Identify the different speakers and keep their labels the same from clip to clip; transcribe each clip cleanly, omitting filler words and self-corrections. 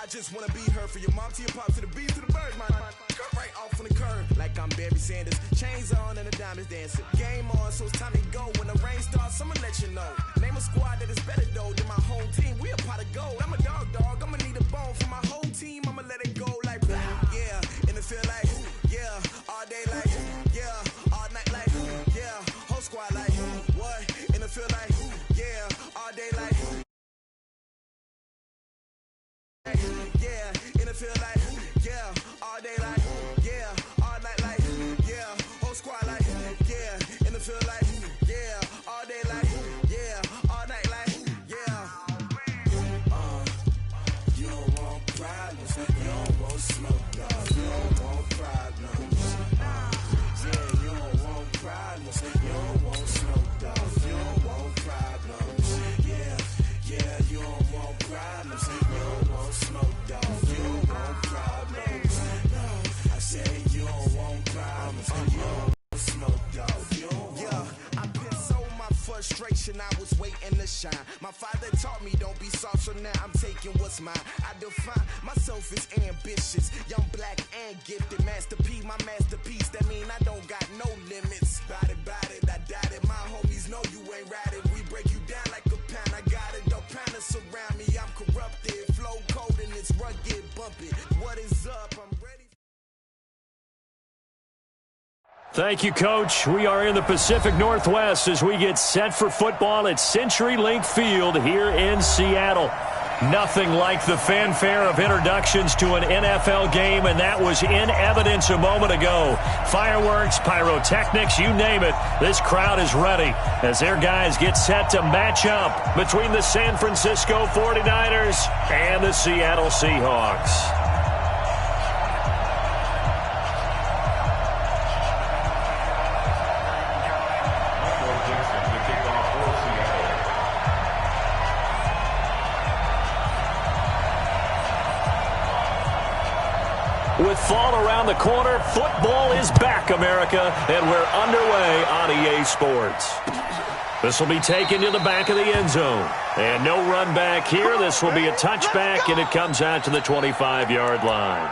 Speaker 1: I just wanna be her for your mom to your pop to the beat to the bird, man. Cut right off on the curb like I'm Barry Sanders. Chains on and the diamonds dancing. Game on, so it's time to go. When the rain starts, I'ma let you know. Name a squad that is better though than my whole team. We a pot of gold. I'm a dog. I'ma need a bone for my whole team. I'ma let it go like yeah. And it feel like yeah. All day like yeah. All night like yeah. Whole squad like what? And it feel like yeah. All day like yeah. And it feel like yeah. All day like yeah. All night like yeah. Whole squad like yeah. And it feel like yeah. All day like yeah. All night like yeah. You don't want problems. You don't want smoke, dog. You don't want problems. Yeah, you don't want problems. You don't want smoke, dog. You don't want problems. Yeah, you don't want problems. You don't want smoke, dog. You don't want problems. No, I said you don't want problems. You don't want smoke, dog. You don't want. I've been so my frustration, I was waiting to shine. My father taught me don't be soft, so now I'm taking what's mine. I define myself as ambitious, young, black, and gifted. Master P, my masterpiece. That mean I don't got no limits. Bout it, I doubt it. My homies know you ain't ratted. We break you down like a pound. I got it, don't panic surround me. I'm corrupted, flow cold and it's rugged, bumpy. What is up? I'm ready.
Speaker 2: Thank you, Coach. We are in the Pacific Northwest as we get set for football at CenturyLink Field here in Seattle. Nothing like the fanfare of introductions to an NFL game, and that was in evidence a moment ago. Fireworks, pyrotechnics, you name it. This crowd is ready as their guys get set to match up between the San Francisco 49ers and the Seattle Seahawks. With fall around the corner, football is back, America, and we're underway on EA Sports. This will be taken to the back of the end zone. And no run back here. This will be a touchback, and it comes out to the 25-yard line.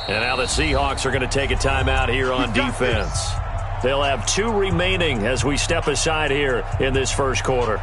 Speaker 2: And now the Seahawks are going to take a timeout here on defense. They'll have 2 remaining as we step aside here in this first quarter.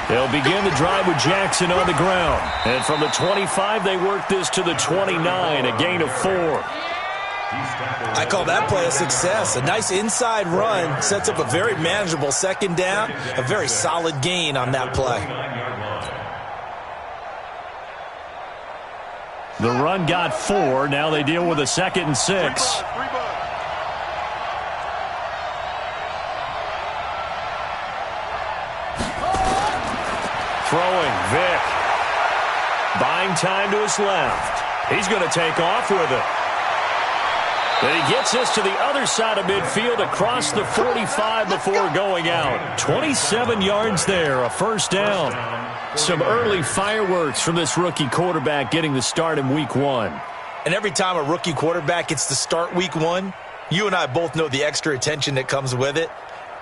Speaker 2: They'll begin the drive with Jackson on the ground. And from the 25, they work this to the 29, a gain of 4.
Speaker 3: I call that play a success. A nice inside run sets up a very manageable second down, a very solid gain on that play.
Speaker 2: The run got 4. Now they deal with a 2nd and 6. Throwing, Vic. Buying time to his left. He's going to take off with it. And he gets this to the other side of midfield across the 45 before going out. 27 yards there, a first down. Some early fireworks from this rookie quarterback getting the start in week 1.
Speaker 3: And every time a rookie quarterback gets to start week 1, you and I both know the extra attention that comes with it.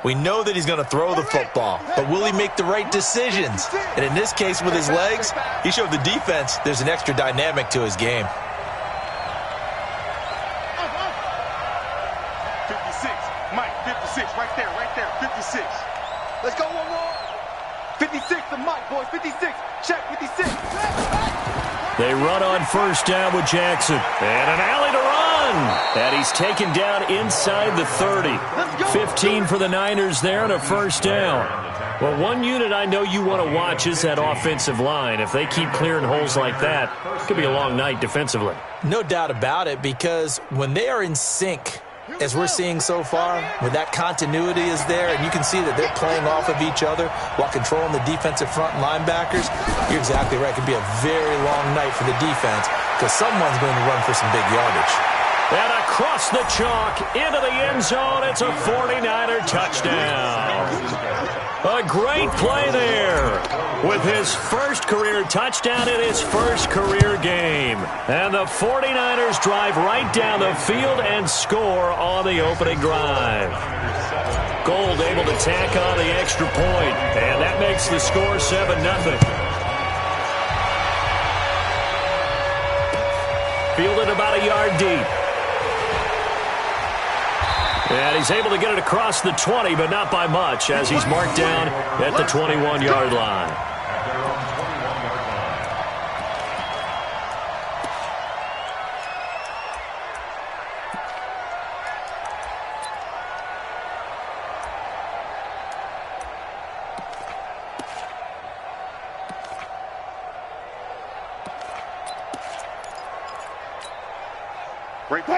Speaker 3: We know that he's going to throw the football, but will he make the right decisions? And in this case, with his legs, he showed the defense there's an extra dynamic to his game.
Speaker 4: 56, Mike, 56, right there, 56. Let's go one more. 56 to Mike, boys, 56, check, 56.
Speaker 2: They run on first down with Jackson. And an alley to run. And he's taken down inside the 30. 15 for the Niners there and a first down. Well, one unit I know you want to watch is that offensive line. If they keep clearing holes like that, it could be a long night defensively.
Speaker 3: No doubt about it, because when they are in sync, as we're seeing so far, when that continuity is there and you can see that they're playing off of each other while controlling the defensive front and linebackers, you're exactly right. It could be a very long night for the defense because someone's going to run for some big yardage.
Speaker 2: And across the chalk, into the end zone, it's a 49er touchdown. A great play there with his first career touchdown in his first career game. And the 49ers drive right down the field and score on the opening drive. Gold able to tack on the extra point, and that makes the score 7-0. Fielded about a yard deep. And he's able to get it across the 20, but not by much, as he's marked down at the 21-yard line.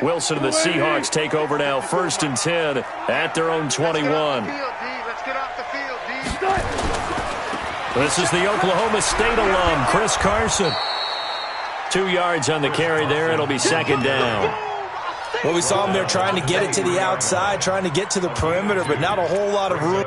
Speaker 2: Wilson and the Seahawks take over now, 1st and 10 at their own 21. This is the Oklahoma State alum, Chris Carson. 2 yards on the carry there. It'll be 2nd down.
Speaker 3: Well, we saw him there trying to get it to the outside, trying to get to the perimeter, but not a whole lot of room.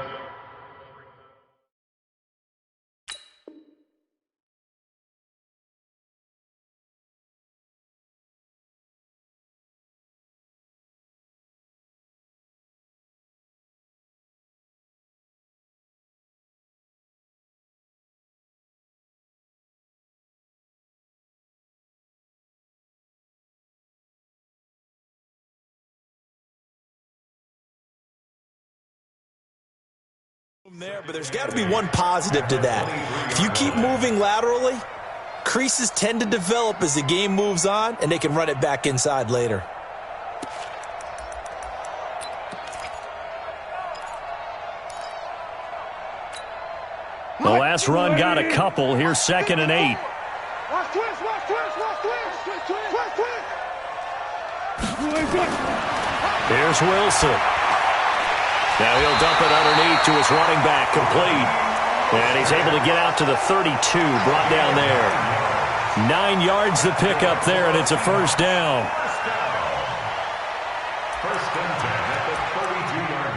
Speaker 3: There, but there's got to be one positive to that. If you keep moving laterally, creases tend to develop as the game moves on, and they can run it back inside later.
Speaker 2: The last run got a couple. Here's 2nd and 8.
Speaker 4: Watch twist, watch twist, watch twist, watch twist.
Speaker 2: Here's Wilson. Now he'll dump it underneath to his running back, complete. And he's able to get out to the 32, brought down there. 9 yards to pick up there, and it's a 1st down.
Speaker 5: 1st and 10 at the 32-yard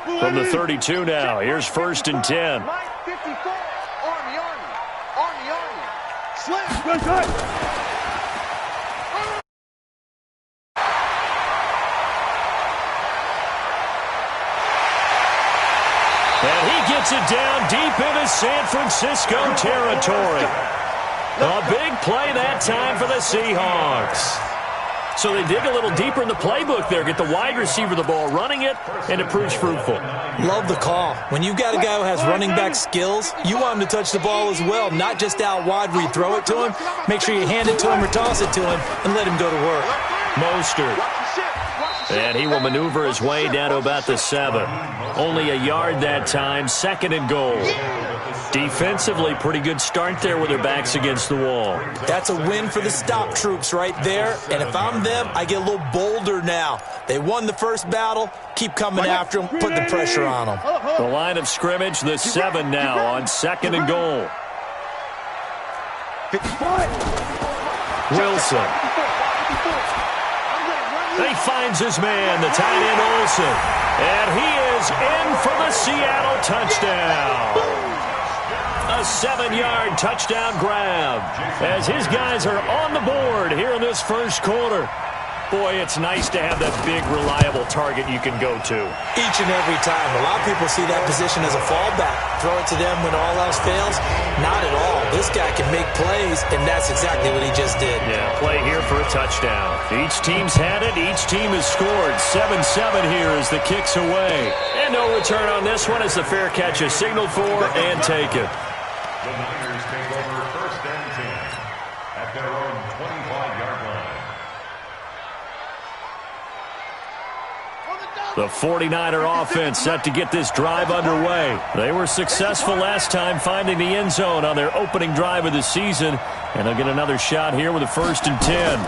Speaker 5: line.
Speaker 2: From the 32 now, here's 1st and 10.
Speaker 4: Good, good.
Speaker 2: And he gets it down deep into San Francisco territory. A big play that time for the Seahawks. So they dig a little deeper in the playbook there, get the wide receiver the ball, running it, and it proves fruitful.
Speaker 3: Love the call. When you've got a guy who has running back skills, you want him to touch the ball as well, not just out wide where you throw it to him. Make sure you hand it to him or toss it to him and let him go to work.
Speaker 2: Mostert. And he will maneuver his way down to about the 7. Only a yard that time, 2nd and goal. Defensively, pretty good start there with their backs against the wall.
Speaker 3: That's a win for the stop troops right there. And if I'm them, I get a little bolder now. They won the first battle. Keep coming after them. Put the pressure on them.
Speaker 2: The line of scrimmage, the 7 now on 2nd and goal. Wilson. He finds his man, the tight end Olsen. And he is in for the Seattle touchdown. A 7-yard touchdown grab as his guys are on the board here in this first quarter. Boy, it's nice to have that big, reliable target you can go to.
Speaker 3: Each and every time. A lot of people see that position as a fallback. Throw it to them when all else fails. Not at all. This guy can make plays, and that's exactly what he just did.
Speaker 2: Yeah, play here for a touchdown. Each team's had it. Each team has scored. 7-7 here as the kick's away. And no return on this one as the fair catch is signaled for and taken.
Speaker 5: The Niners take over 1st and 10 at their own 25-yard line.
Speaker 2: The 49er offense set to get this drive underway. They were successful last time finding the end zone on their opening drive of the season, and they'll get another shot here with a 1st and 10.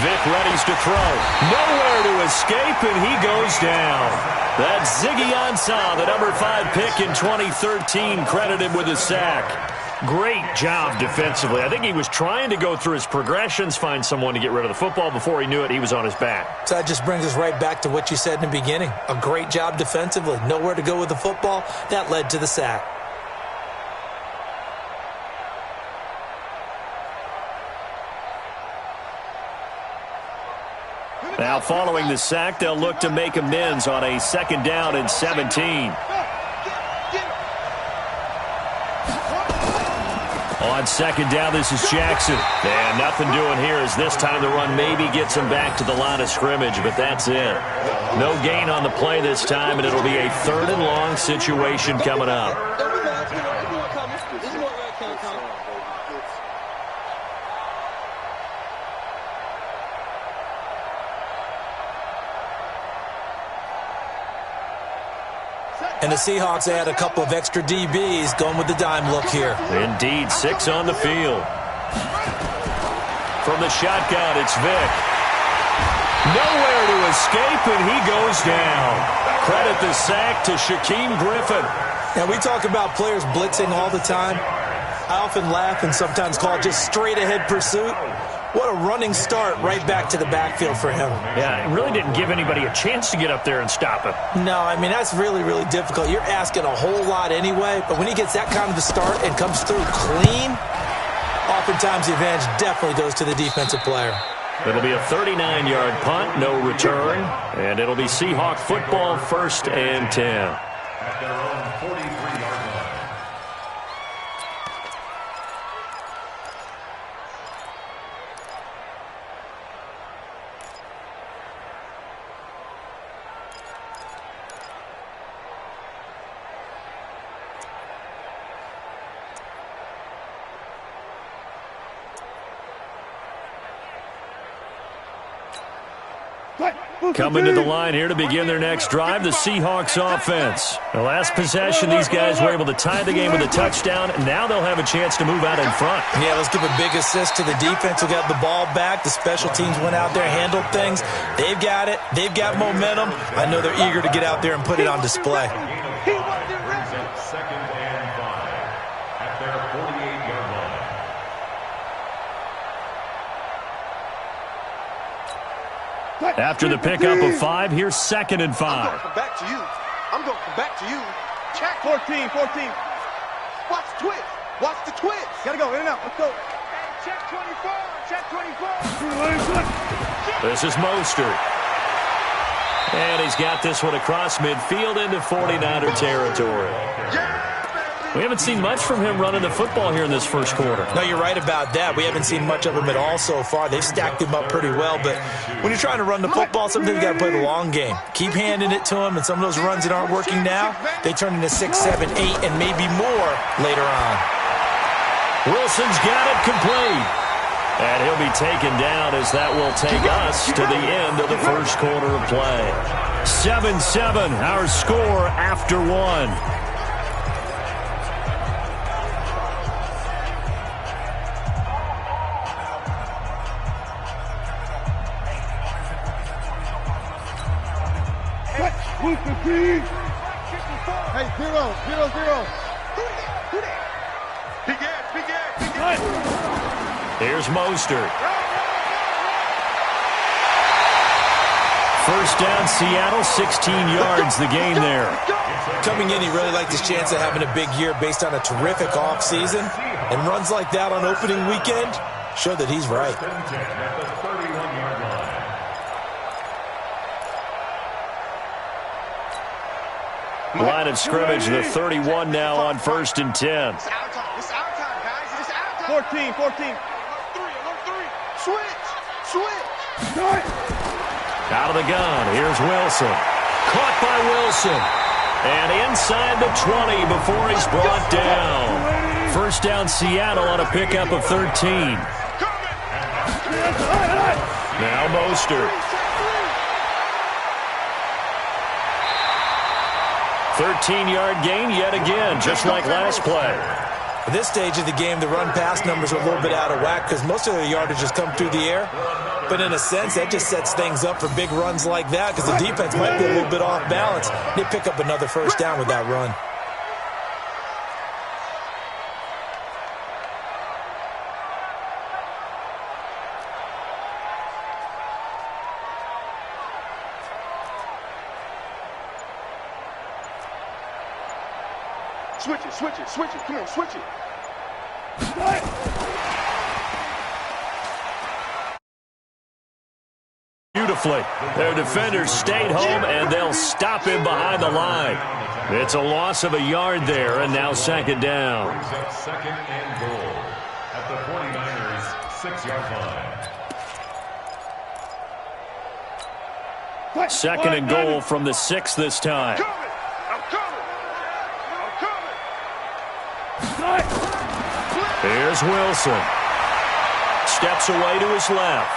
Speaker 2: Vick readies to throw. Nowhere to escape, and he goes down. That's Ziggy Ansah, the number 5 pick in 2013, credited with a sack. Great job defensively. I think he was trying to go through his progressions, find someone to get rid of the football. Before he knew it, he was on his back.
Speaker 3: So that just brings us right back to what you said in the beginning. A great job defensively. Nowhere to go with the football. That led to the sack.
Speaker 2: Now following the sack, they'll look to make amends on a 2nd down and 17. On 2nd down, this is Jackson. And nothing doing here as this time the run maybe gets him back to the line of scrimmage, but that's it. No gain on the play this time, and it'll be a 3rd and long situation coming up.
Speaker 3: And the Seahawks add a couple of extra DBs going with the dime look here.
Speaker 2: Indeed, 6 on the field. From the shotgun, it's Vick. Nowhere to escape, and he goes down. Credit the sack to Shaquem Griffin.
Speaker 3: Now, we talk about players blitzing all the time. I often laugh and sometimes call it just straight-ahead pursuit. What a running start right back to the backfield for him.
Speaker 2: Yeah, it really didn't give anybody a chance to get up there and stop him.
Speaker 3: No, I mean, that's really, really difficult. You're asking a whole lot anyway, but when he gets that kind of a start and comes through clean, oftentimes the advantage definitely goes to the defensive player.
Speaker 2: It'll be a 39-yard punt, no return, and it'll be Seahawk football, 1st and 10.
Speaker 5: At their own 43-yard line.
Speaker 2: Coming to the line here to begin their next drive, the Seahawks offense. The last possession, these guys were able to tie the game with a touchdown, and now they'll have a chance to move out in front.
Speaker 3: Yeah, let's give a big assist to the defense who got the ball back. The special teams went out there, handled things. They've got it. They've got momentum. I know they're eager to get out there and put it on display.
Speaker 5: Second and 5 at their 48-yard line.
Speaker 2: After the pickup of 5, here's 2nd and 5.
Speaker 4: I'm going to come back to you. I'm going to come back to you. Check 14. Watch the twist. Watch the twist. Gotta go in and out. Let's go. Hey, check 24. Check 24.
Speaker 2: This is Mostert. And he's got this one across midfield into 49er territory. We haven't seen much from him running the football here in this first quarter.
Speaker 3: No, you're right about that. We haven't seen much of him at all so far. They've stacked him up pretty well, but when you're trying to run the football, sometimes you got to play the long game. Keep handing it to him, and some of those runs that aren't working now, they turn into 6, 7, 8, and maybe more later on.
Speaker 2: Wilson's got it complete. And he'll be taken down as that will take us to the end of the first quarter of play. 7-7, our score after 1.
Speaker 4: Hey, 0-0-0. Big ass.
Speaker 2: Here's Mostert. First down, Seattle, 16 yards, the gain there.
Speaker 3: Coming in, he really liked his chance of having a big year based on a terrific offseason. And runs like that on opening weekend show that he's right.
Speaker 2: Line of scrimmage, the 31 now on 1st and 10.
Speaker 4: It's our time. It's our time, guys. It's our time. 14. Alert 3. Switch.
Speaker 2: Out of the gun, here's Wilson. Caught by Wilson. And inside the 20 before he's brought down. First down, Seattle on a pickup of 13. Now Mostert. 13-yard gain yet again, just like last play.
Speaker 3: At this stage of the game, the run-pass numbers are a little bit out of whack because most of the yardage has come through the air. But in a sense, that just sets things up for big runs like that because the defense might be a little bit off balance. They pick up another first down with that run.
Speaker 4: Switch it. Come on, switch it.
Speaker 2: Beautifully. Their defenders stayed home, and they'll stop him behind the line. It's a loss of a yard there, and now second down.
Speaker 5: Brings up second and goal at the 49ers' 6-yard line.
Speaker 2: Second and goal from the 6 this time. Here's Wilson. Steps away to his left.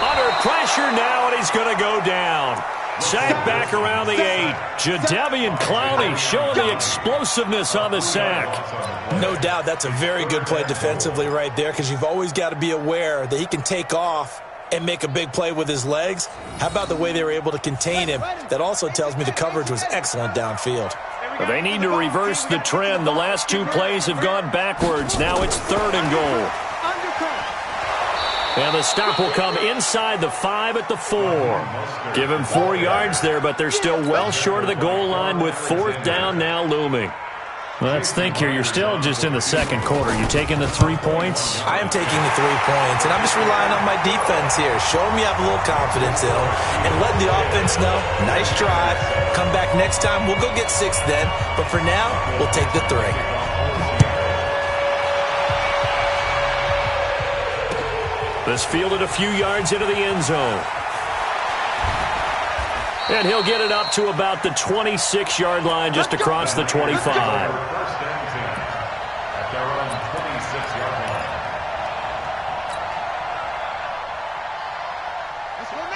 Speaker 2: Under pressure now, and he's going to go down. Sack back around the 8. Jadeveon Clowney showing the explosiveness on the sack.
Speaker 3: No doubt that's a very good play defensively right there because you've always got to be aware that he can take off and make a big play with his legs. How about the way they were able to contain him? That also tells me the coverage was excellent downfield.
Speaker 2: They need to reverse the trend. The last 2 plays have gone backwards. Now it's 3rd and goal. And the stop will come inside the 5 at the 4. Give him 4 yards there, but they're still well short of the goal line with 4th down now looming. Let's think here. You're still just in the second quarter. You taking the 3 points?
Speaker 3: I am taking the 3 points, and I'm just relying on my defense here. Show me you have a little confidence in them, and let the offense know, nice drive. Come back next time. We'll go get 6 then, but for now, we'll take the 3.
Speaker 2: This fielded a few yards into the end zone. And he'll get it up to about the 26-yard line, just across the 25.
Speaker 5: First and 10 at their own 26-yard line.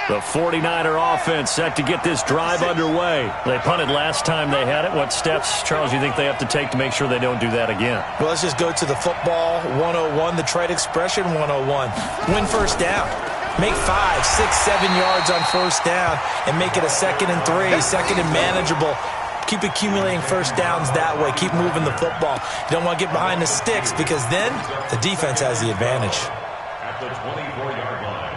Speaker 2: The 49er offense set to get this drive underway. They punted last time they had it. What steps, Charles, you think they have to take to make sure they don't do that again?
Speaker 3: Well, let's just go to the football 101, the trade expression 101. Win first down. Make 5, 6, 7 yards on first down and make it a 2nd and 3, 2nd and manageable. Keep accumulating first downs that way. Keep moving the football. You don't want to get behind the sticks because then the defense has the advantage.
Speaker 5: At the 24-yard line.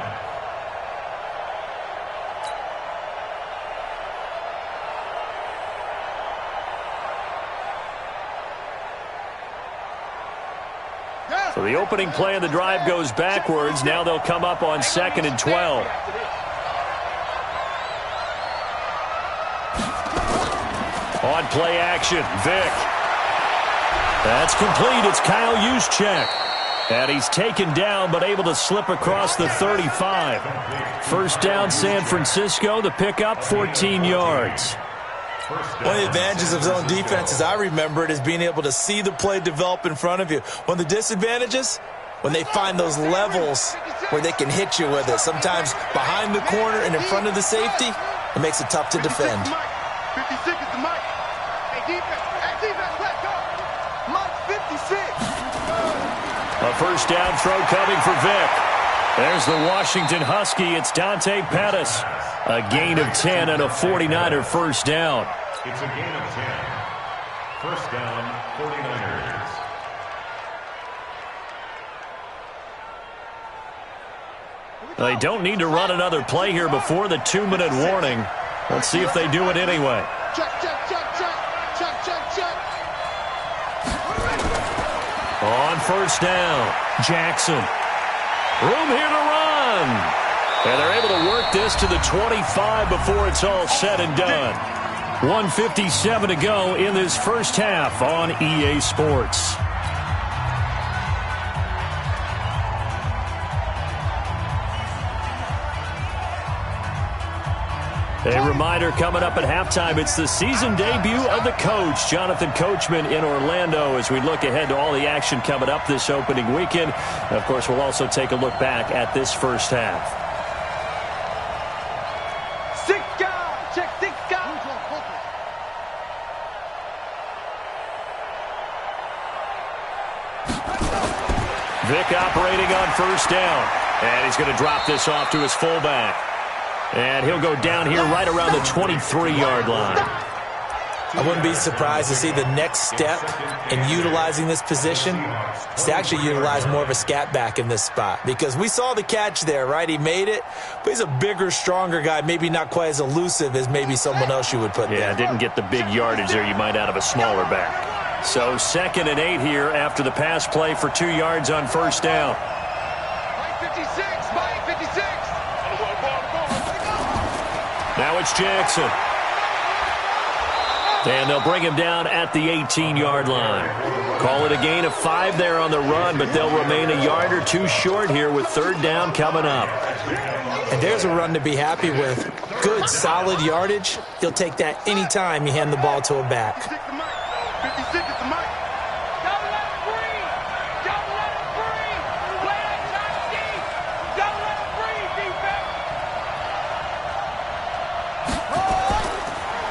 Speaker 2: So the opening play of the drive goes backwards. Now they'll come up on 2nd and 12. On play action, Vick. That's complete. It's Kyle Juszczyk. And he's taken down but able to slip across the 35. First down San Francisco. The pickup, 14 yards.
Speaker 3: One of the advantages of zone defense, as I remember it, is being able to see the play develop in front of you. One of the disadvantages, when they find those levels where they can hit you with it. Sometimes behind the corner and in front of the safety, it makes it tough to defend.
Speaker 4: 56 is the mic. Hey, defense, let's go. Mike 56.
Speaker 2: A first down throw coming for Vick. There's the Washington Husky. It's Dante Pettis. A gain of 10 and a 49er first down.
Speaker 5: It's a gain of 10. First down, 49ers.
Speaker 2: They don't need to run another play here before the 2-minute warning. Let's see if they do it anyway.
Speaker 4: Check.
Speaker 2: On first down, Jackson. Room here to run. And they're able to work this to the 25 before it's all said and done. 1:57 to go in this first half on EA Sports. A reminder coming up at halftime, it's the season debut of the coach, Jonathan Coachman, in Orlando, as we look ahead to all the action coming up this opening weekend. And of course, we'll also take a look back at this first half.
Speaker 4: 6 guys, check 6 guys.
Speaker 2: Vick operating on first down. And he's going to drop this off to his fullback. And he'll go down here right around the 23-yard line.
Speaker 3: I wouldn't be surprised to see the next step in utilizing this position is to actually utilize more of a scat back in this spot. Because we saw the catch there, right? He made it, but he's a bigger, stronger guy, maybe not quite as elusive as maybe someone else you would put there.
Speaker 2: Yeah, didn't get the big yardage there you might out of a smaller back. So 2nd and 8 here after the pass play for 2 yards on first down. Now it's Jackson. And they'll bring him down at the 18-yard line. Call it a gain of 5 there on the run, but they'll remain a yard or 2 short here with 3rd down coming up.
Speaker 3: And there's a run to be happy with. Good, solid yardage. He'll take that anytime you hand the ball to a back.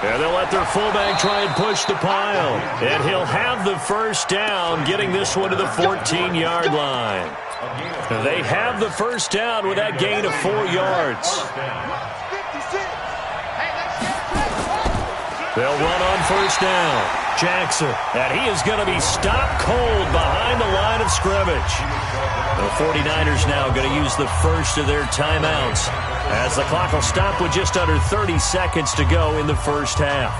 Speaker 2: And they'll let their fullback try and push the pile. And he'll have the first down, getting this one to the 14-yard line. They have the first down with that gain of 4 yards. They'll run on first down. Jackson, and he is going to be stopped cold behind the line of scrimmage. The 49ers now going to use the first of their timeouts, as the clock will stop with just under 30 seconds to go in the first half.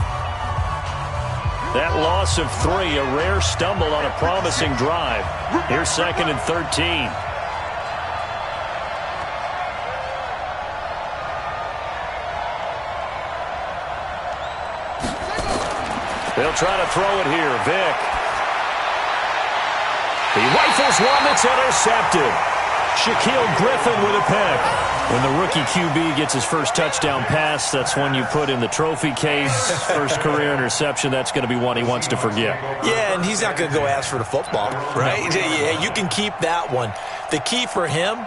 Speaker 2: That loss of 3, a rare stumble on a promising drive. Here's 2nd and 13. They'll try to throw it here. Vick. He rifles one that's intercepted. Shaquille Griffin with a pick. When the rookie QB gets his first touchdown pass, that's one you put in the trophy case. First career interception, that's going to be one he wants to forget.
Speaker 3: Yeah, and he's not going to go ask for the football, right? No. Yeah, you can keep that one. The key for him,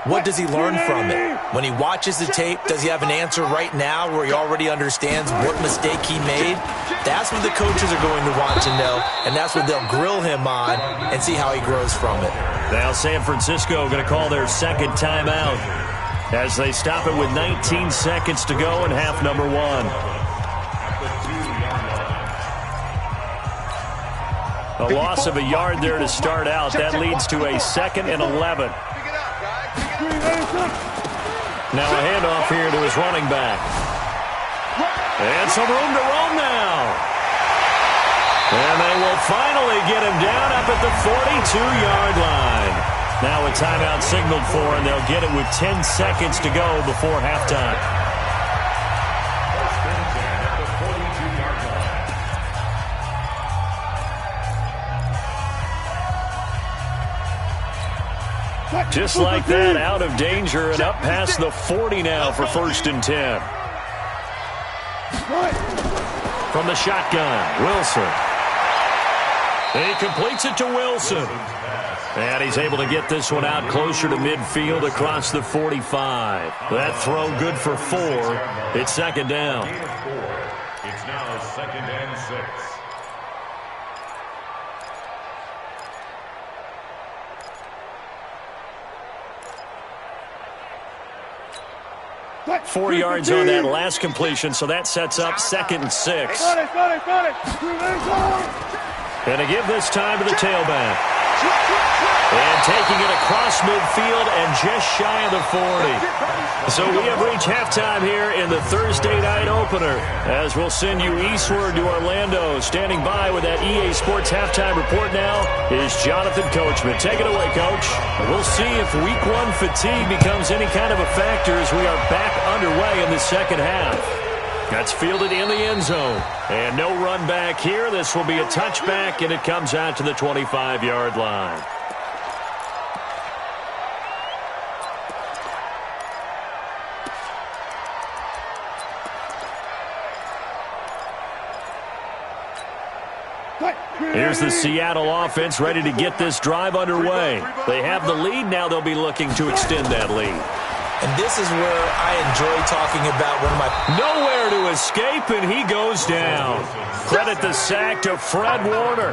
Speaker 3: what does he learn from it? When he watches the tape, does he have an answer right now where he already understands what mistake he made? That's what the coaches are going to want to know, and that's what they'll grill him on and see how he grows from it.
Speaker 2: Now San Francisco going to call their 2nd timeout as they stop it with 19 seconds to go in half number 1. A loss of a yard there to start out. That leads to a 2nd and 11. Now a handoff here to his running back. And some room to roam now. And they will finally get him down up at the 42-yard line. Now a timeout signaled for, and they'll get it with 10 seconds to go before halftime. Just like that, out of danger and up past the 40 now for 1st and 10. From the shotgun, Wilson. He completes it to Wilson. And he's able to get this one out closer to midfield across the 45. That throw good for 4. It's 2nd down.
Speaker 5: It's now 2nd and 6.
Speaker 2: Four yards on that last completion, so that sets up 2nd and 6. And to give this time to the tailback. And taking it across midfield and just shy of the 40. So we have reached halftime here in the Thursday night opener, as we'll send you eastward to Orlando. Standing by with that EA Sports halftime report now is Jonathan Coachman. Take it away, Coach. We'll see if Week 1 fatigue becomes any kind of a factor as we are back underway in the second half. That's fielded in the end zone. And no run back here. This will be a touchback, and it comes out to the 25-yard line. Here's the Seattle offense ready to get this drive underway. They have the lead. Now they'll be looking to extend that lead.
Speaker 3: And this is where I enjoy talking about one of my...
Speaker 2: Nowhere to escape, and he goes down. Credit the sack to Fred Warner.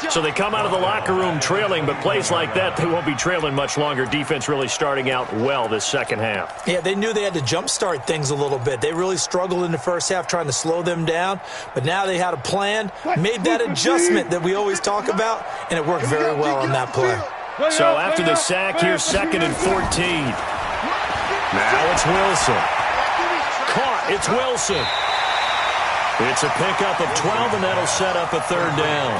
Speaker 2: So they come out of the locker room trailing, but plays like that, they won't be trailing much longer. Defense really starting out well this second half.
Speaker 3: Yeah, they knew they had to jumpstart things a little bit. They really struggled in the first half trying to slow them down, but now they had a plan, made that adjustment that we always talk about, and it worked very well on that play.
Speaker 2: So after the sack, here's 2nd and 14. Now it's Wilson. Caught. It's Wilson. It's a pickup of 12, and that'll set up a 3rd down.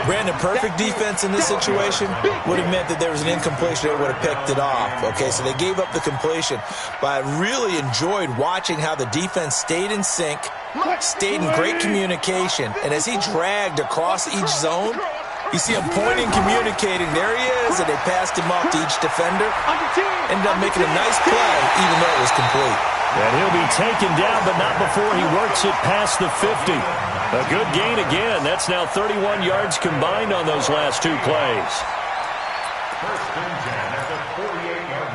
Speaker 3: Brandon, perfect defense in this situation would have meant that there was an incompletion. They would have picked it off. Okay, so they gave up the completion. But I really enjoyed watching how the defense stayed in sync, stayed in great communication, and as he dragged across each zone, you see him pointing, communicating. There he is, and they passed him off to each defender. Ended up making a nice play, even though it was complete.
Speaker 2: And he'll be taken down, but not before he works it past the 50. A good gain again. That's now 31 yards combined on those last 2 plays.
Speaker 5: 1st and 10 at the 48-yard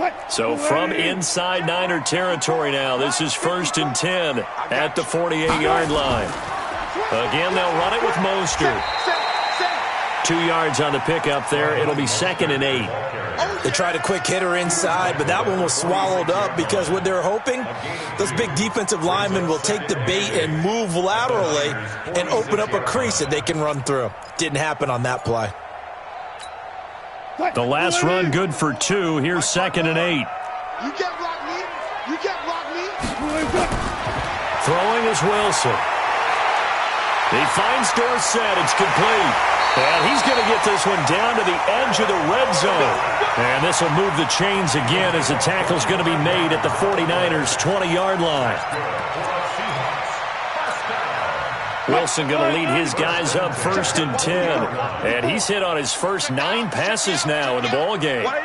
Speaker 5: line.
Speaker 2: So from inside Niner territory now, this is 1st and 10 at the 48-yard line. Again, they'll run it with Mostert. 2 yards on the pickup there. It'll be 2nd and 8.
Speaker 3: They tried a quick hitter inside, but that one was swallowed up because what they're hoping, those big defensive linemen will take the bait and move laterally and open up a crease that they can run through. Didn't happen on that play.
Speaker 2: The last run good for 2. Here's 2nd and 8.
Speaker 4: You can't block me. You can't block me.
Speaker 2: Throwing is Wilson. He finds Dorsett. It's complete. And he's going to get this one down to the edge of the red zone. And this will move the chains again as the tackle's going to be made at the 49ers' 20-yard line. Wilson going to lead his guys up 1st and 10. And he's hit on his first 9 passes now in the ballgame. Philip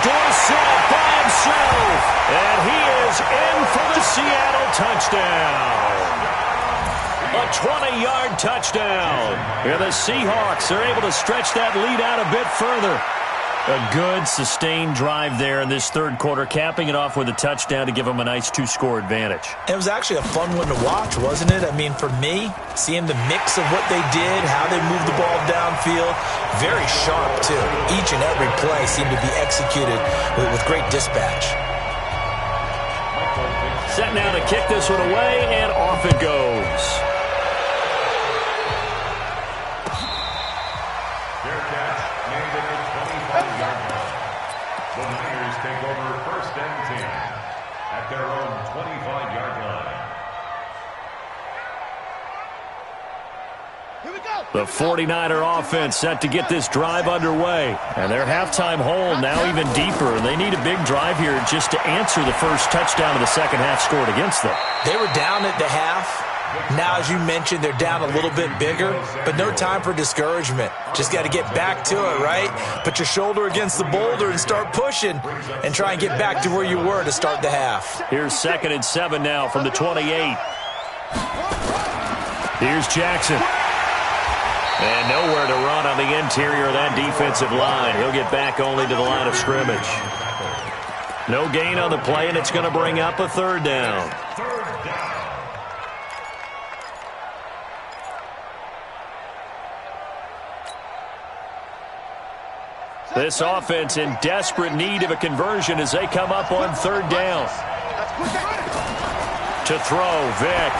Speaker 2: Dorsett by himself. And he is in for the Seattle touchdown. A 20-yard touchdown. And the Seahawks are able to stretch that lead out a bit further. A good, sustained drive there in this 3rd quarter, capping it off with a touchdown to give them a nice 2-score advantage.
Speaker 3: It was actually a fun one to watch, wasn't it? I mean, for me, seeing the mix of what they did, how they moved the ball downfield, very sharp, too. Each and every play seemed to be executed with great dispatch.
Speaker 2: Set now to kick this one away, and off it goes.
Speaker 5: The Niners take over 1st and 10 at their own 25-yard line.
Speaker 4: Here we go.
Speaker 2: The 49er offense set to get this drive underway. And their halftime hole now even deeper. And they need a big drive here just to answer the first touchdown of the second half scored against them.
Speaker 3: They were down at the half. Now, as you mentioned, they're down a little bit bigger, but no time for discouragement. Just got to get back to it, right? Put your shoulder against the boulder and start pushing and try and get back to where you were to start the half.
Speaker 2: Here's 2nd and 7 now from the 28. Here's Jackson. And nowhere to run on the interior of that defensive line. He'll get back only to the line of scrimmage. No gain on the play, and it's going to bring up a 3rd down. This offense in desperate need of a conversion as they come up on 3rd down. To throw, Vick.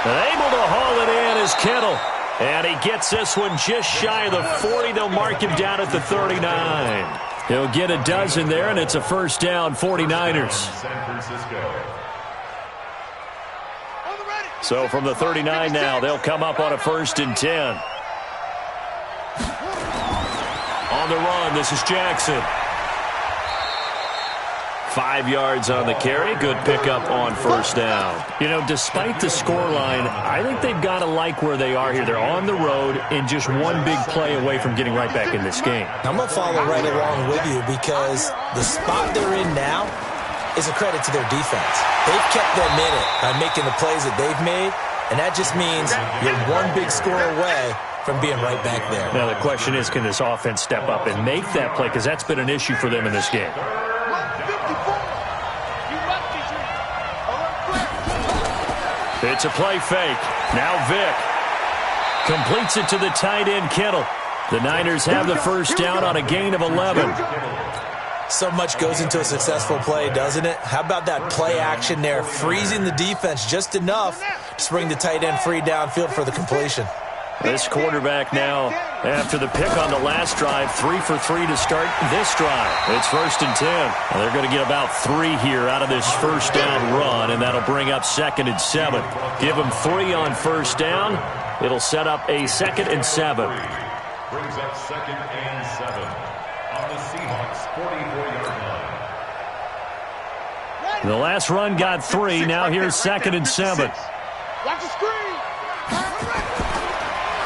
Speaker 2: Able to haul it in is Kittle. And he gets this one just shy of the 40. They'll mark him down at the 39. He'll get a dozen there, and it's a 1st down, 49ers.
Speaker 5: San Francisco.
Speaker 2: So from the 39 now, they'll come up on a 1st and 10. On the run, this is Jackson. 5 yards on the carry. Good pickup on 1st down. You know, despite the scoreline, I think they've got to like where they are here. They're on the road and just one big play away from getting right back in this game.
Speaker 3: I'm going to follow right along with you because the spot they're in now, is a credit to their defense. They've kept them in it by making the plays that they've made, and that just means you're one big score away from being right back there.
Speaker 2: Now the question is, can this offense step up and make that play? Because that's been an issue for them in this game. It's a play fake. Now Vic completes it to the tight end, Kittle. The Niners have the first down on a gain of 11.
Speaker 3: So much goes into a successful play, doesn't it? How about that play action there, freezing the defense just enough to bring the tight end free downfield for the completion.
Speaker 2: This quarterback now, after the pick on the last drive, 3 for 3 to start this drive. It's 1st and 10. Well, they're going to get about 3 here out of this first down run, and that'll bring up 2nd and 7. Give them 3 on first down. It'll set up a 2nd and 7.
Speaker 5: Brings up 2nd and 7 on the Seahawks 44-yard line.
Speaker 2: The last run got 3. Now here's 2nd and 7.
Speaker 4: Watch the screen.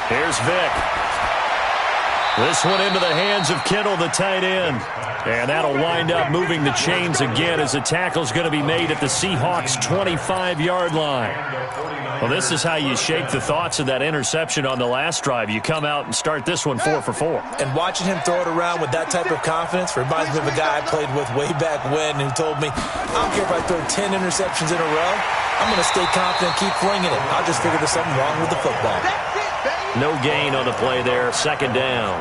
Speaker 2: Here's Vic. This one into the hands of Kittle, the tight end. And that'll wind up moving the chains again as the tackle's going to be made at the Seahawks' 25-yard line. Well, this is how you shake the thoughts of that interception on the last drive. You come out and start this one 4 for 4.
Speaker 3: And watching him throw it around with that type of confidence reminds me of a guy I played with way back when who told me, I don't care if I throw 10 interceptions in a row. I'm going to stay confident and keep flinging it. I'll just figure there's something wrong with the football.
Speaker 2: No gain on the play there. 2nd down.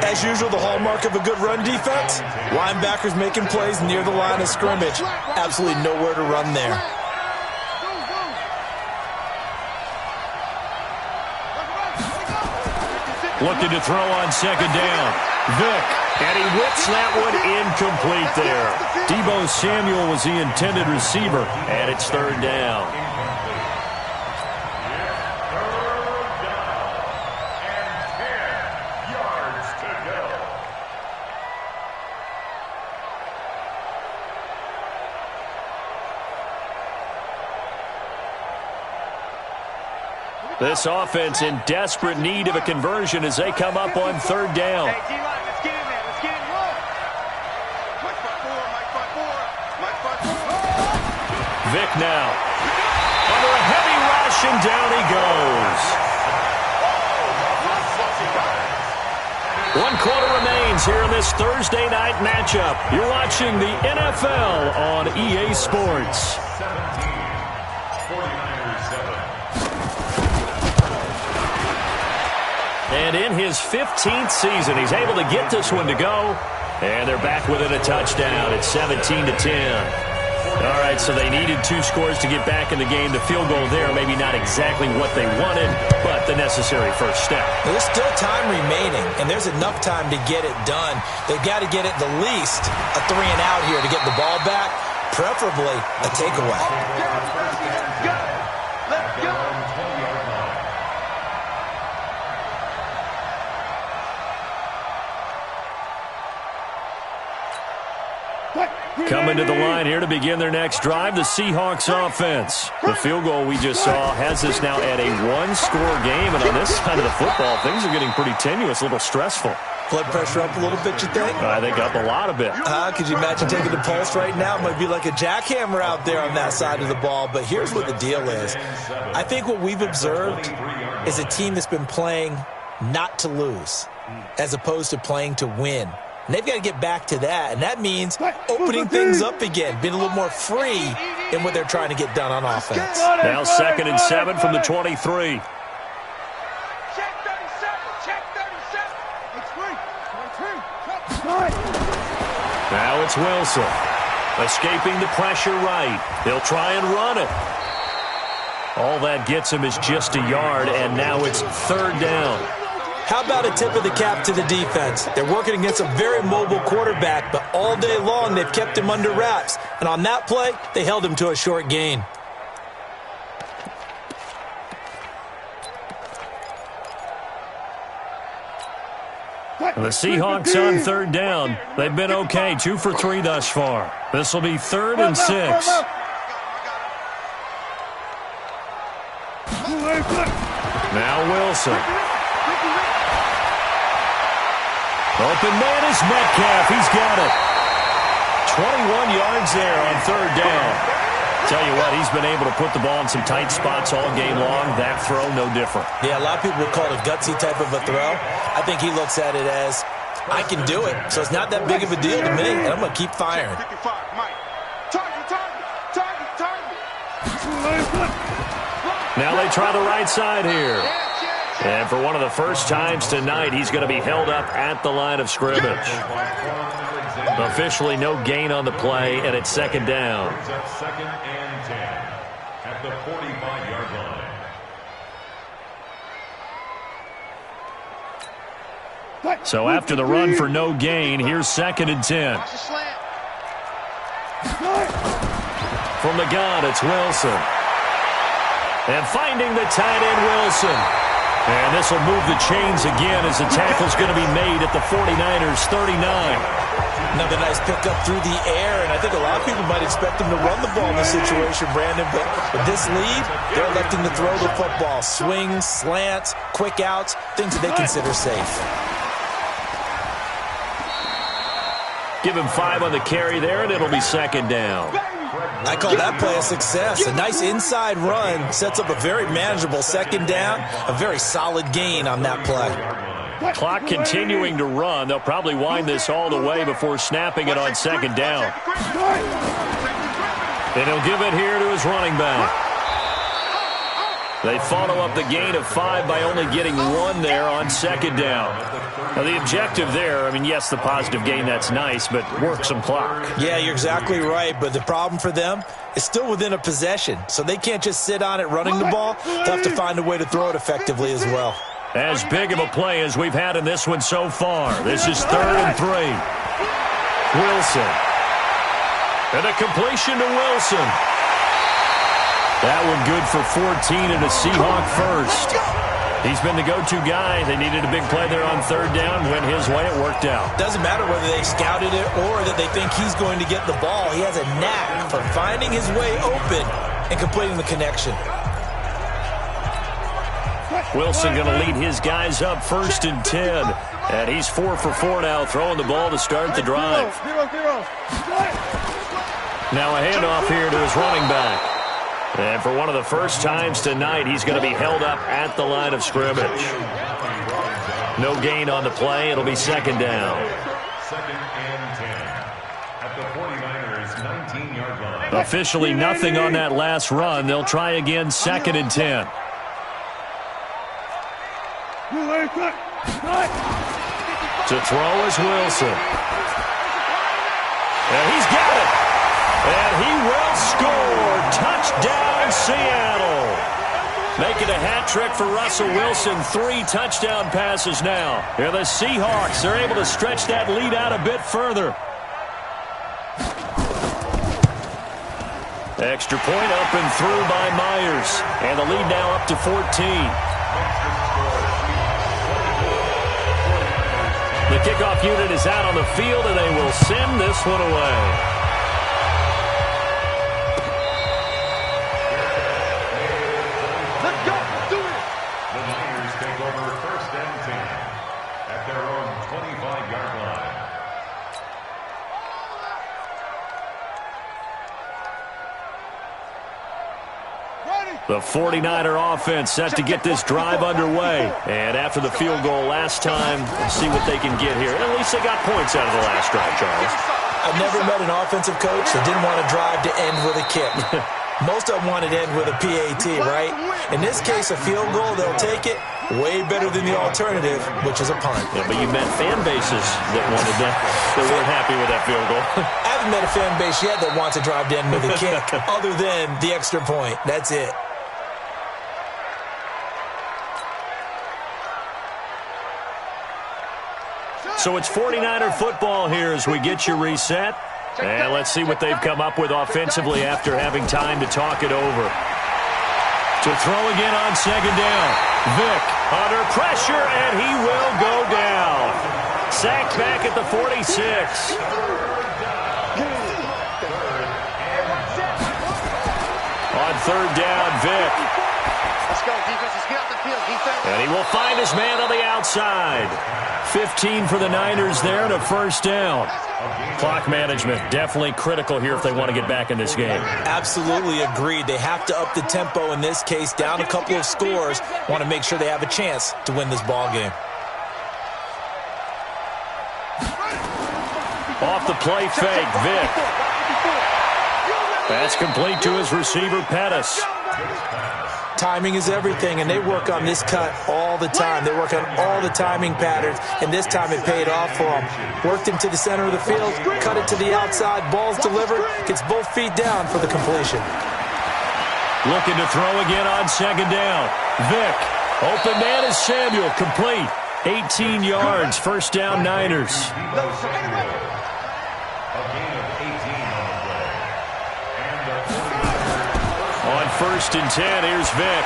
Speaker 3: As usual, the hallmark of a good run defense, linebackers making plays near the line of scrimmage. Absolutely nowhere to run there.
Speaker 2: Looking to throw on 2nd down. Vic, and he whips that one incomplete there. Deebo Samuel was the intended receiver, and it's 3rd down. This offense in desperate need of a conversion as they come up on 3rd down.
Speaker 4: Hey, D-line, let's get in there. Let's get in.
Speaker 2: Vic now. Under a heavy rush, and down he goes. 1 quarter remains here in this Thursday night matchup. You're watching the NFL on EA Sports.
Speaker 5: 49ers 7.
Speaker 2: And in his 15th season, he's able to get this one to go. And they're back within a touchdown. It's 17-10. All right, so they needed 2 scores to get back in the game. The field goal there, maybe not exactly what they wanted, but the necessary first step.
Speaker 3: There's still time remaining, and there's enough time to get it done. They've got to get it the least a 3 and out here to get the ball back, preferably a takeaway.
Speaker 2: Coming to the line here to begin their next drive, the Seahawks offense. The field goal we just saw has this now at a 1-score game, and on this side of the football, things are getting pretty tenuous, a little stressful.
Speaker 3: Blood pressure up a little bit, you think?
Speaker 2: I think up a lot of it.
Speaker 3: Could you imagine taking the pulse right now? It might be like a jackhammer out there on that side of the ball, but here's what the deal is. I think what we've observed is a team that's been playing not to lose as opposed to playing to win. And they've got to get back to that, and that means opening things up again, being a little more free in what they're trying to get done on offense.
Speaker 2: Now 2nd and 7 from the 23. Now it's Wilson. Escaping the pressure right. He'll try and run it. All that gets him is just a yard, and now it's 3rd down.
Speaker 3: How about a tip of the cap to the defense? They're working against a very mobile quarterback, but all day long they've kept him under wraps. And on that play, they held him to a short gain.
Speaker 2: The Seahawks on 3rd down. They've been okay, 2 for 3 thus far. This will be 3rd and 6. Now Wilson. Open man is Metcalf. He's got it. 21 yards there on third down. Tell you what, he's been able to put the ball in some tight spots all game long. That throw, no different.
Speaker 3: Yeah, a lot of people would call it a gutsy type of a throw. I think he looks at it as, I can do it. So it's not that big of a deal to me, and I'm going to keep firing.
Speaker 2: Now they try the right side here. And for one of the first times tonight, he's going to be held up at the line of scrimmage. Officially no gain on the play, and it's second down.
Speaker 5: Second and 10 at the 45-yard line.
Speaker 2: So after the run for no gain, here's second and 10. From the gun, it's Wilson. And finding the tight end, Wilson. And this will move the chains again as the tackle's going to be made at the 49ers' 39.
Speaker 3: Another nice pickup through the air, and I think a lot of people might expect him to run the ball in this situation, Brandon, but with this lead, they're electing to throw the football. Swings, slants, quick outs, things that they consider safe.
Speaker 2: Give him 5 on the carry there, and it'll be second down.
Speaker 3: I call that play a success. A nice inside run sets up a very manageable second down, a very solid gain on that play.
Speaker 2: Clock continuing to run. They'll probably wind this all the way before snapping it on second down. And he'll give it here to his running back. They follow up the gain of 5 by only getting 1 there on second down. Now, the objective there, I mean, yes, the positive gain, that's nice, but work some clock.
Speaker 3: Yeah, you're exactly right, but the problem for them is still within a possession, so they can't just sit on it running the ball. They'll have to find a way to throw it effectively as well.
Speaker 2: As big of a play as we've had in this one so far. This is 3rd and 3. Wilson. And a completion to Wilson. That one good for 14 and a Seahawk first. He's been the go-to guy. They needed a big play there on third down. Went his way. It worked out.
Speaker 3: Doesn't matter whether they scouted it or that they think he's going to get the ball. He has a knack for finding his way open and completing the connection.
Speaker 2: Wilson going to lead his guys up 1st and 10. And he's 4 for 4 now, throwing the ball to start the drive. Now a handoff here to his running back. And for one of the first times tonight, he's going to be held up at the line of scrimmage. No gain on the play. It'll be second down.
Speaker 5: Second and 10 at the 49ers' 19-yard line.
Speaker 2: Officially nothing on that last run. They'll try again, 2nd and 10. To throw is Wilson. And he's got it. And he will score. Touchdown, Seattle. Making a hat trick for Russell Wilson. 3 touchdown passes now. Here the Seahawks. They're able to stretch that lead out a bit further. Extra point up and through by Myers. And the lead now up to 14. The kickoff unit is out on the field, and they will send this one away.
Speaker 4: Let's go. Do it.
Speaker 5: The Niners take over 1st and 10 at their own 25-yard line.
Speaker 2: The 49er offense set to get this drive underway. And after the field goal last time, we'll see what they can get here. And at least they got points out of the last drive, Charles.
Speaker 3: I've never met an offensive coach that didn't want a drive to end with a kick. Most of them want it to end with a PAT, right? In this case, a field goal, they'll take it. Way better than the alternative, which is a punt.
Speaker 2: Yeah, but you met fan bases that wanted that. They weren't happy with that field goal.
Speaker 3: I haven't met a fan base yet that wants a drive to end with a kick, other than the extra point. That's it.
Speaker 2: So it's 49er football here as we get you reset. And let's see what they've come up with offensively after having time to talk it over. To throw again on second down. Vick under pressure, and he will go down. Sacked back at the 46. On third down, Vick.
Speaker 4: Let's go, defense. Let's get out the field, defense.
Speaker 2: And he will find his man on the outside. 15 for the Niners there and a first down. Clock management definitely critical here if they want to get back in this game.
Speaker 3: Absolutely agreed. They have to up the tempo in this case, down a couple of scores. Want to make sure they have a chance to win this ball game.
Speaker 2: Off the play fake, Vic. That's complete to his receiver, Pettis.
Speaker 3: Timing is everything, and they work on this cut all the time. They work on all the timing patterns, and this time it paid off for them. Worked him to the center of the field, cut it to the outside, ball's delivered, gets both feet down for the completion.
Speaker 2: Looking to throw again on second down. Vic, open man is Samuel, complete. 18 yards, first down Niners. On first and 10, here's Vic.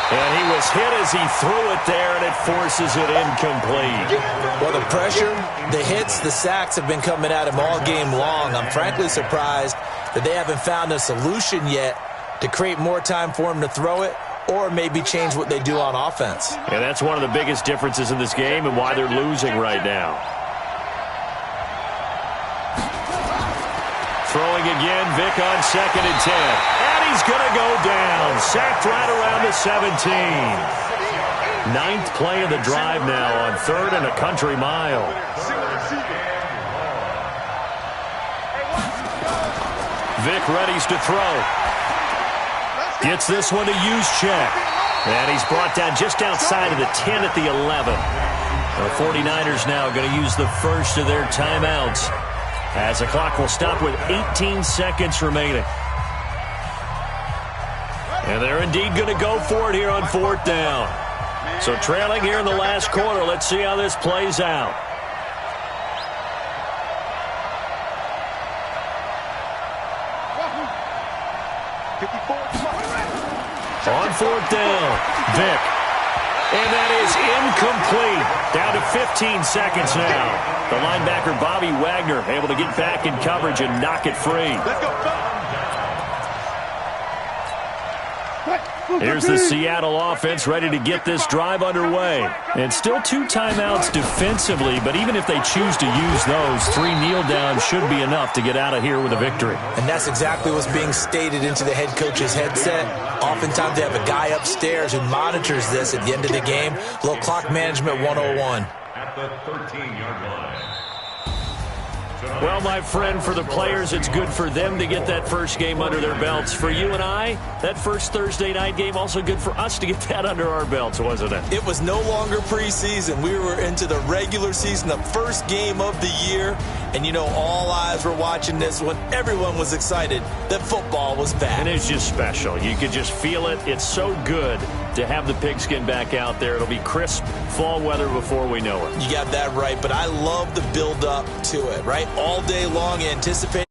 Speaker 2: And he was hit as he threw it there, and it forces it incomplete.
Speaker 3: Well, the pressure, the hits, the sacks have been coming at him all game long. I'm frankly surprised that they haven't found a solution yet to create more time for him to throw it, or maybe change what they do on offense.
Speaker 2: Yeah, that's one of the biggest differences in this game and why they're losing right now. Throwing again, Vic on second and 10. And he's going to go down. Sacked right around the 17. Ninth play of the drive now on third and a country mile. Vic readies to throw. Gets this one to Juszczyk. And he's brought down just outside of the 10 at the 11. The 49ers now going to use the first of their timeouts, as the clock will stop with 18 seconds remaining. And they're indeed going to go for it here on fourth down. So trailing here in the last quarter. Let's see how this plays out. On fourth down, Vic. And that is incomplete. Down to 15 seconds now. The linebacker, Bobby Wagner, able to get back in coverage and knock it free. Here's the Seattle offense ready to get this drive underway. And still 2 timeouts defensively, but even if they choose to use those, 3 kneel downs should be enough to get out of here with a victory.
Speaker 3: And that's exactly what's being stated into the head coach's headset. Oftentimes they have a guy upstairs who monitors this at the end of the game. Little clock management 101.
Speaker 5: At the 13-yard line.
Speaker 2: Well, my friend, for the players, it's good for them to get that first game under their belts. For you and I, that first Thursday night game, also good for us to get that under our belts, wasn't it?
Speaker 3: It was no longer preseason. We were into the regular season, the first game of the year. And, you know, all eyes were watching this one. Everyone was excited that football was back.
Speaker 2: And it's just special. You could just feel it. It's so good to have the pigskin back out there. It'll be crisp fall weather before we know it.
Speaker 3: You got that right, but I love the build-up to it, right? All day long, anticipating